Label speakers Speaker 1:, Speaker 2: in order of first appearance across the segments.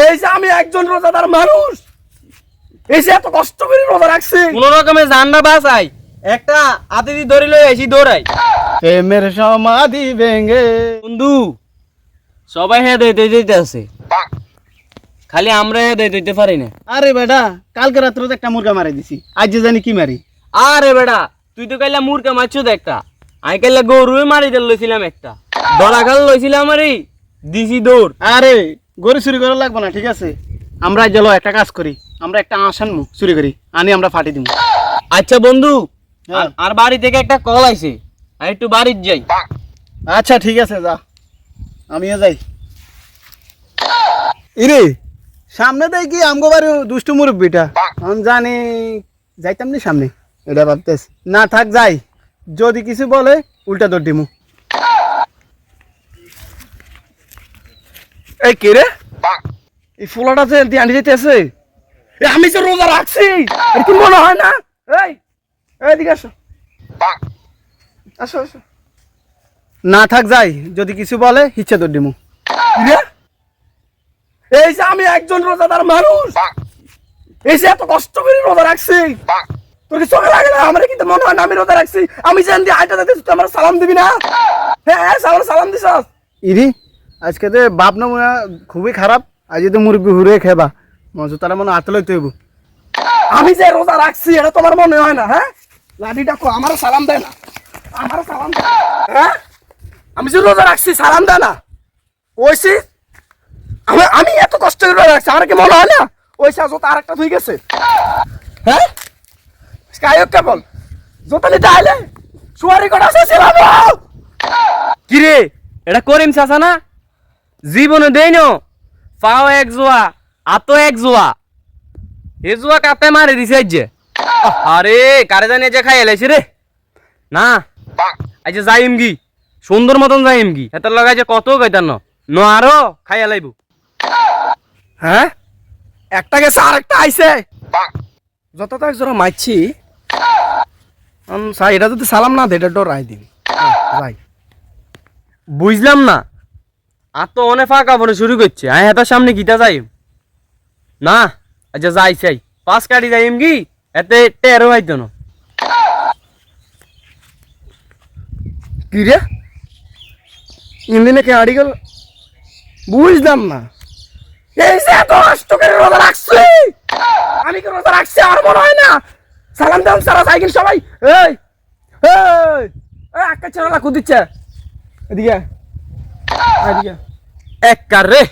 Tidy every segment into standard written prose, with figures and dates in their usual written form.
Speaker 1: এই যে আমি একজন রোজাদার মানুষ, এই যে এত কষ্ট করে রোজা রাখছি,
Speaker 2: কোন রকমে জানটা বাঁচাই, একটা আতিথি ধরে লই এসি দৌড়াই।
Speaker 1: প্রেমের সমাধি ভেঙে।
Speaker 2: বন্ধু সবাই হ্যাঁ দইতে যেতে আছে, খালি আমরা হ্যাঁ দইতে পারি না।
Speaker 1: আরে বেটা, কালকে রাত্রে তো একটা মুরগা মারি দিছি, আজ যে জানি কি মারি।
Speaker 2: আরে বেটা তুই তো কাইলা মুরগা মারছো তো একটা, আমি কাইলা গরুই মারি দিল লইছিলাম একটা, দড়া খাল লইছিলাম আরে দিছি দৌড়।
Speaker 1: আরে গরু চুরি করা লাগবে না, ঠিক আছে? আমরা চলো একটা কাজ করি, আমরা একটা আঁশ আনবো, চুরি করি আনি আমরা ফাটি দিব।
Speaker 2: আচ্ছা বন্ধু,
Speaker 1: হ্যাঁ।
Speaker 2: আর বাড়ি থেকে একটা কল আইছে, আমি একটু বাড়ির যাই।
Speaker 1: আচ্ছা ঠিক আছে, যা, আমিও যাই। ইরে সামনে দেয় কি আমগো বাড়ি দুষ্টু মুরব্বিটা, আমি জানি যাইতাম নি সামনে, এটা ভাবতেছি না, থাক যাই, যদি কিছু বলে উল্টা দৌড় দিমু। এই কে রে, এই ফুলাটা যে আনি যেতেছে, আমি যে রোজা রাখছি, এর কি মনে হয় না? এই এদিকে আসো, আসো আসো। না থাক যাই, যদি কিছু বলে ইচ্ছা দৌড় দিমু। এই যে আমি একজন রোজাদার মানুষ, এই যে এত কষ্ট করে রোজা রাখছি, তোর কি চোখে লাগে না? আমার কিন্তু মনে হয় না আমি রোজা রাখছি। আমি জানি দিয়ে আইটা দিতে তুই আমার সালাম দিবি না? হ্যাঁ সালাম দিস। ইরি আজকে তো বাপ না খুবই খারাপ, আজ যদি মুরগি হুড়ে খেবা মজু তারা মনে হাতে লইতে হইব। আমি যে রোজা রাখছি এটা তোমার মনে হয় না? হ্যাঁ লাঠিটা কো, আমার সালাম দেয় না, আমার সালাম দেয় না। হ্যাঁ আমি যে রোজা রাখছি সালাম দেয় না, ওইসি আমি এত কষ্ট করে রাখছি, আমার কি মনে হয় না? ওই জোতা আর একটা ধুই গেছে। হ্যাঁ স্কাইক কেবল জোতা নিতে আইলে সুয়ারি কটা আছে
Speaker 2: কি রে এটা করিম চাচা না? জীবনে দেই ন পাও এক জোয়া আতো এক জোয়া, এ জোয়া কাতে মারি দিছে যে। আরে কারে জানি যে খাই এলাইছি রে না, আজ যাইম গি সুন্দর মতন যাইম গি, এটার লাগাই যে কত গাইতার ন আরো খাই এলাইব।
Speaker 1: হ্যাঁ একটা গেছে আর একটা আইছে, যত তো একজোড়া মারছি। এটা যদি সালাম না দে এটা ডরাই দিন ভাই।
Speaker 2: বুঝলাম না, আর তো অনেক ফাঁকা পরে শুরু করছে, আমি হেতার সামনে গীতা যাই না। আচ্ছা যাই চাই 5 কাটি যাইম কি এতে টেরো হইতো না।
Speaker 1: কি রে ইন্দিনে কে আড়ি গেল বুঝলাম না। এই যে এত কষ্ট করে রোজা রাখছি, আমি কি রোজা রাখছি আর মনে হয় না? সালাম দাম সারা সাইকেল সবাই। এই এই একটা ছেলে লাখু দিচ্ছে, এদিকে এদিকে
Speaker 2: এক কার রে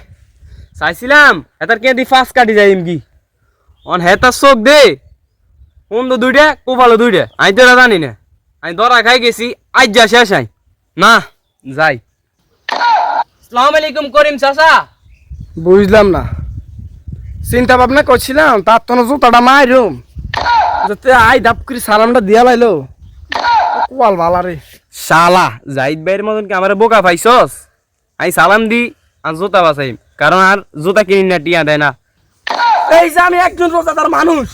Speaker 2: চাইছিলাম এটার কে দি 5 কাটি যাইম কি অন হেতার চোখ দে কোন দুইটা কোপালো দুইটা, আমি তো এটা জানি না, আমি ধরা খাই গেছি আজ যা শেষ আই না যাই। আসসালামু আলাইকুম করিম চাচা।
Speaker 1: বুঝলাম না, চিন্তা ভাবনা করছিলাম তার তো জুতাটা মাইরুম, যাতে আই দাপ করে সালামটা দিয়া লাইলো। কোয়াল ভালা রে
Speaker 2: শালা জাহিদ ভাইয়ের মতন কি আমার বোকা পাইছস? আমি সালাম দি আর জুতা বাছাই, কারণ আর জুতা কিনি না টিয়া দেয় না।
Speaker 1: এই যে আমি একজন রোজাদার মানুষ,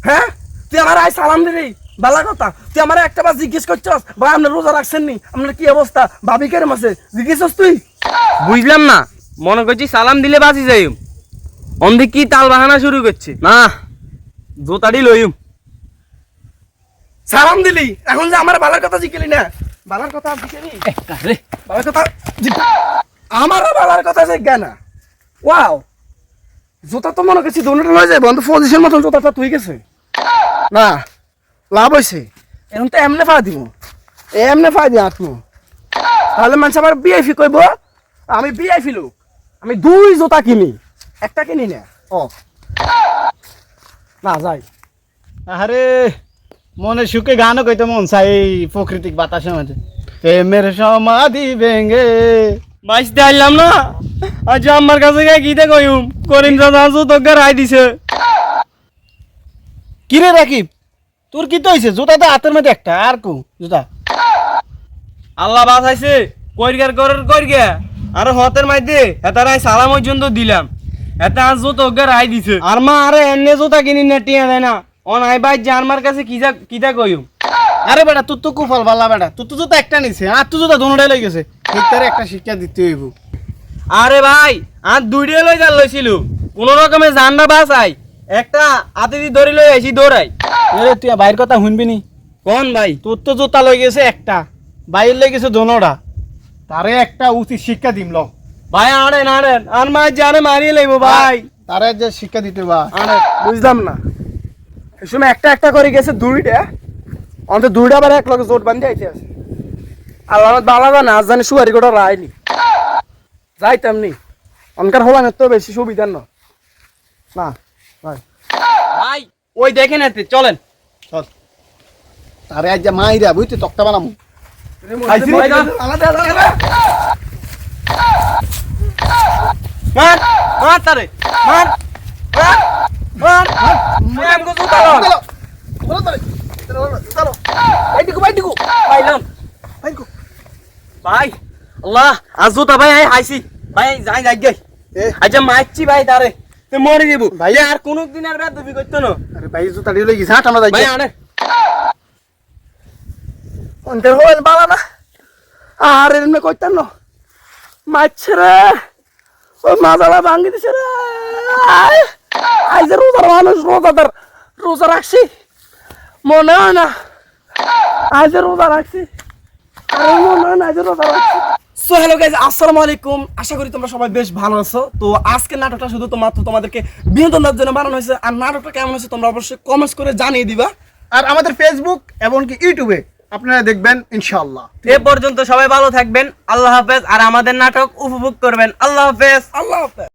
Speaker 1: হ্যাঁ তুই আমার আই সালাম দিবি ভালো কথা, তুই আমার একটা বার জিজ্ঞেস করছস ভাই আপনি রোজা রাখছেন নি, আপনার কি অবস্থা, ভাবি কেরম আছে জিজ্ঞেসস তুই?
Speaker 2: বুঝলাম না, মনে করছি সালাম দিলে বাঁচি যাই, অন্দি কি তাল বাহানা শুরু করছে না, জুতাটি লইম।
Speaker 1: সালাম দিলি এখন যে আমার ভালোর কথা জিজ্ঞেলি না, ভালোর কথা জিজ্ঞেলি
Speaker 2: রে
Speaker 1: ভালোর কথা আমার ভালোর কথা জিজ্ঞা না। ওয়াও জুতা তো মনে করছি দোনোটা লয়ে যায় বন্ধু, পজিশন মতন জুতাটা তুই গেছে না, লাভ হয়েছে। এখন তো এমনে ফা দিব, এমনে ফা দি আত্ম, তাহলে মানুষ আমার বিআইপি কইব আমি বিআইপি লোক, আমি 2 জুতা কিনি একটা কিনি না। ও না যাই, আরে মনে সুখে গানও কইতে মন চাই প্রাকৃতিক বাতাসের মধ্যে, প্রেমের সমাধি ভেঙে।
Speaker 2: বাইসতে আইলাম না, আজ আমার কাছে গিয়ে গীতে কইম করিম চাচা জুতো রাই দিছে।
Speaker 1: কিরে রাকিব তোর কি তো হয়েছে? জুতা তো হাতের মধ্যে একটা, আর কো জুতা
Speaker 2: আল্লাহ বাঁচাইছে কইরগার করার কইরগা আর হতের মাইতে এটার আই সালাম পর্যন্ত দিলাম, এটা আজ জুতো রাই দিছে। আর মা আরে এনে জুতা কিনি না টিয়া দেয় না, অন আই বাই জানমার কাছে কিটা কইম।
Speaker 1: আরে বেটা তোর তো কুফল ভাল্লা বেটা, তোর তো জুতা একটা নিছে আর তুই জুতা দোনোটাই লই গেছে, ঠিক তারে একটা শিক্ষা দিতে হইব।
Speaker 2: আরে ভাই আর দুইটা লই যার লইছিল কোন রকমে জানটা বাঁচাই একটা হাতে দিয়ে ধরে লই আইছি দৌড়াই।
Speaker 3: এ তুই বাইরের কথা শুনবি নি?
Speaker 2: কোন ভাই?
Speaker 3: তোর তো জুতা লই গেছে একটা, বাইর লই গেছে দোনোটা। তারে একটা উচিত শিক্ষা দিম ল।
Speaker 2: ভাই আনেন আনেন আর মা জানে মারিয়ে লইব ভাই।
Speaker 3: তারে যে শিক্ষা দিতে বা
Speaker 2: আনেন
Speaker 1: বুঝলাম না এই সময় একটা একটা করে গেছে দুইটা, অন্তত দুইটা আবার এক লগে জোট বান্ধে আইতে আছে। আল্লাহ বালা জানে আজ জানি সুয়ারি গোটা রায়নি যাইতাম নি অনকার হলাম তো বেশি সুবিধার না না ভাই।
Speaker 2: ভাই ওই দেখেন এতে চলেন।
Speaker 3: চল তারে আজ যে মাইরা বুঝতে তক্তা বানামু।
Speaker 1: খাইছি নি? আলাদা আলাদা
Speaker 2: মার মার তারে মার মার মার মার আমগো জুতা লন। পাইলাম ভাই আল্লাহ আজ জুতা ভাই আই হাইছি ভাই যাই যাই গে
Speaker 3: এ
Speaker 2: আচ্ছা মারছি ভাই তারে তে মরে দিব
Speaker 3: ভাই।
Speaker 2: ভাই আর কোন দিন আর বেদবি করতো না
Speaker 3: আরে ভাই জুতা দিয়ে লই গেছে, হাট আমরা যাই।
Speaker 2: ভাই আনে
Speaker 1: অন্তর হল বালা না আর এমনি কইতাম না মারছে রে ওই মাজালা ভাঙ্গি দিছে রে। আজ রোজার মানুষ রোজাদার রোজা রাখছি মনে হয় না আজ রোজা রাখছি আরে মনে হয় না আজ রোজা রাখছি। সো হ্যালো গাইজ, আসসালামু আলাইকুম। আশা করি তোমরা সবাই বেশ ভালো আছো। তো আজকের নাটকটা শুধু মাত্র তোমাদেরকে বিনোদন দেওয়ার জন্য বানানো হয়েছে। আর নাটকটা কেমন হয়েছে তোমরা অবশ্যই কমেন্টস করে জানিয়ে দিবা।
Speaker 3: আর আমাদের ফেসবুক এবং কি ইউটিউবে আপনারা দেখবেন ইনশাআল্লাহ।
Speaker 2: এ পর্যন্ত সবাই ভালো থাকবেন, আল্লাহ হাফেজ। আর আমাদের নাটক উপভোগ করবেন, আল্লাহ হাফেজ।
Speaker 1: আল্লাহ হাফেজ।